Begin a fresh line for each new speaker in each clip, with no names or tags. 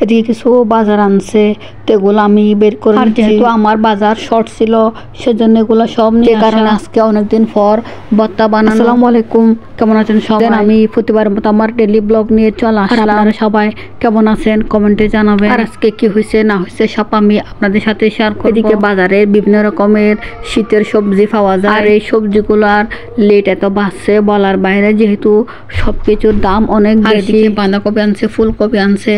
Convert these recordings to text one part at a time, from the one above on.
এদিকে কিছু বাজার আনছে, তো এগুলো আমি বের করে নিচ্ছি। যেহেতু আমার বাজার শর্ট ছিল সেজন্য এগুলো সব নিয়ে কারণে আজকে অনেকদিন পর ভর্তা বানানো। আসসালামু আলাইকুম, কেমন আছেন সবাই? আমি প্রতিবারের মতো আমার ডেইলি ব্লগ নিয়ে চলে আসলাম। আপনারা সবাই কেমন আছেন কমেন্টে জানাবেন। আর আজকে কি হয়েছে না হয়েছে সব আমি আপনাদের সাথে শেয়ার করব। এদিকে বাজারে বিভিন্ন রকমের শীতের সবজি পাওয়া যায়, আর এই সবজিগুলার লেট এত বাড়ছে বলার বাইরে, যেহেতু সবকিছুর দাম অনেক বেশি। বাঁধাকপি আনছে, ফুলকপি আনছে,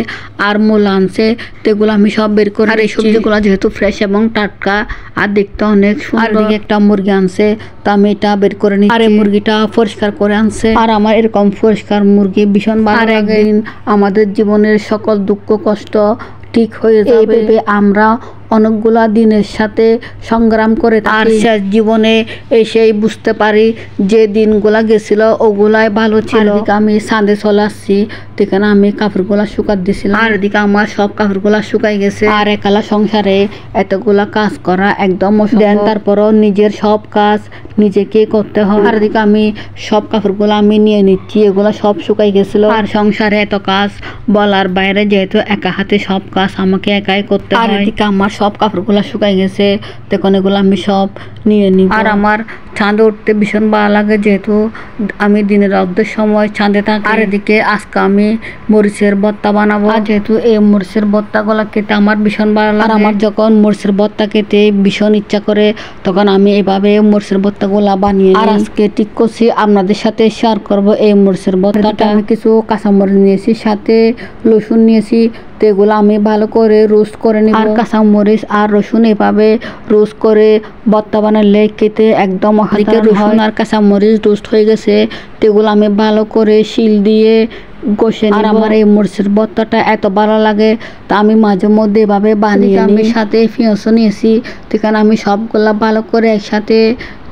আর মূলা আনছে, তো এগুলো আমি সব বের করে। আর এই সবজিগুলো যেহেতু ফ্রেশ এবং টাটকা আর দেখতে অনেক সুন্দর। আর এদিকে একটা মুরগি আনছে, তো আমি এটা বের করে নিচ্ছি। আর এই মুরগিটা পরিষ্কার করে আনছে, আর আমার এরকম পরিষ্কার মুরগি ভীষণ ভালো লাগে। একদিন আমাদের জীবনের সকল দুঃখ কষ্ট ঠিক হয়ে যাবে, আমরা অনেকগুলা দিনের সাথে সংগ্রাম করে আর শেষ জীবনে এসেই বুঝতে পারি যে দিনগুলা গেছিল ওগুলাই ভালো ছিল। আমি ছাদে চলে আসছি, সেখানে আমি কাপড়গুলা শুকাত দিছিলাম, আর এদিকে আমার সব কাপড়গুলা শুকাই গেছে। আর একালা সংসারে এতগুলা কাজ করা একদম অসম্ভব, তারপরও নিজের সব কাজ নিজেকে করতে হয়। আর এদিকে আমি সব কাপড়গুলো আমি নিয়ে নিচ্ছি, এগুলা সব শুকাই গেছিল। আর সংসারে এত কাজ বলার বাইরে, যেহেতু একা হাতে সব কাজ আমাকে একাই করতে হয়। আর এদিকে আমার সব কাপড়গুলো শুকাই গেছে, তখন এগুলো আমি সব নিয়ে নিই। আর আমার চাঁদে উঠতে ভীষণ ভালো লাগে, যেহেতু আমি দিনের অর্ধেক সময় চাঁদে থাকি। আর এদিকে আজকে আমি মরিচের ভর্তা বানাবো, যেহেতু এই মরিচের ভর্তাগুলো খেতে আমার ভীষণ ভালো লাগে। আর আমার যখন মরিচের ভর্তা খেতে ভীষণ ইচ্ছা করে, তখন আমি এভাবে মরিচের ভর্তাগুলা বানিয়ে আর আজকে ঠিক করছি আপনাদের সাথে শেয়ার করব এই মরিচের ভর্তাটা। আমি কিছু কাঁচামরিচ নিয়েছি, সাথে রসুন নিয়েছি, তো এগুলো আমি ভালো করে রোস্ট করে নিব। আর কাঁচামরিচ আর রসুন এভাবে রোস্ট করে ভর্তা বানালে খেতে একদম রসুন আর কাঁচামরিচ রোস্ট হয়ে গেছে, তো এগুলো আমি ভালো করে শিল দিয়ে কষে নিব। আর আমার এই মরিচের ভর্তাটা এত ভালো লাগে, তা আমি মাঝে মধ্যে এভাবে বানিয়ে আমি সাথে পেঁয়াজও নিয়েছি, সেখানে আমি সবগুলা ভালো করে একসাথে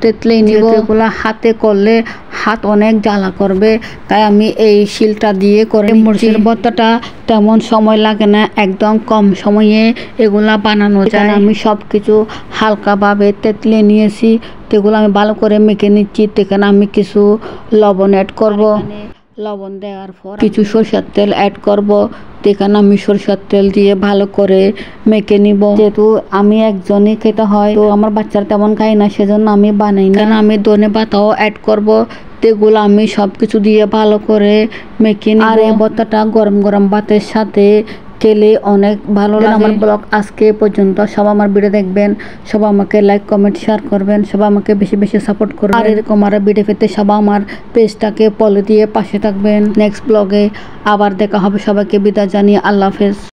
তেতলে নিব। এগুলা হাতে করলে হাত অনেক জ্বালা করবে, তাই আমি এই শিলটা দিয়ে করে। মরিচের ভর্তাটা তেমন সময় লাগে না, একদম কম সময়ে এগুলা বানানো যায়। আমি সব কিছু হালকাভাবে তেতলে নিয়েছি, তো এগুলো আমি ভালো করে মেখে নিচ্ছি। সেখানে আমি কিছু লবণ অ্যাড করব, লবণ দেওয়ার পর কিছু সরষের তেল অ্যাড করব। এখানে আমি সরষের তেল দিয়ে ভালো করে মেখে নিব। যেহেতু আমি একজনই খেতে হয়, তো আমার বাচ্চারা তেমন খায় না, সেজন্য আমি বানাই না। আমি ধনে পাতাও অ্যাড করব, এগুলো আমি সব কিছু দিয়ে ভালো করে মেখে নিব। আর এই ভর্তাটা গরম গরম ভাতের সাথে খেলে অনেক ভালো লাগে। আমার ব্লগ আজকে পর্যন্ত। সব আমার ভিডিও দেখবেন, সব আমাকে লাইক কমেন্ট শেয়ার করবেন, সব আমাকে বেশি বেশি সাপোর্ট করবেন। আর এরকম আর ভিডিও পেতে সব আমার পেজটাকে ফলো দিয়ে পাশে থাকবেন। নেক্সট ব্লগে আবার দেখা হবে, সবাইকে বিদায় জানিয়ে আল্লাহ হাফেজ।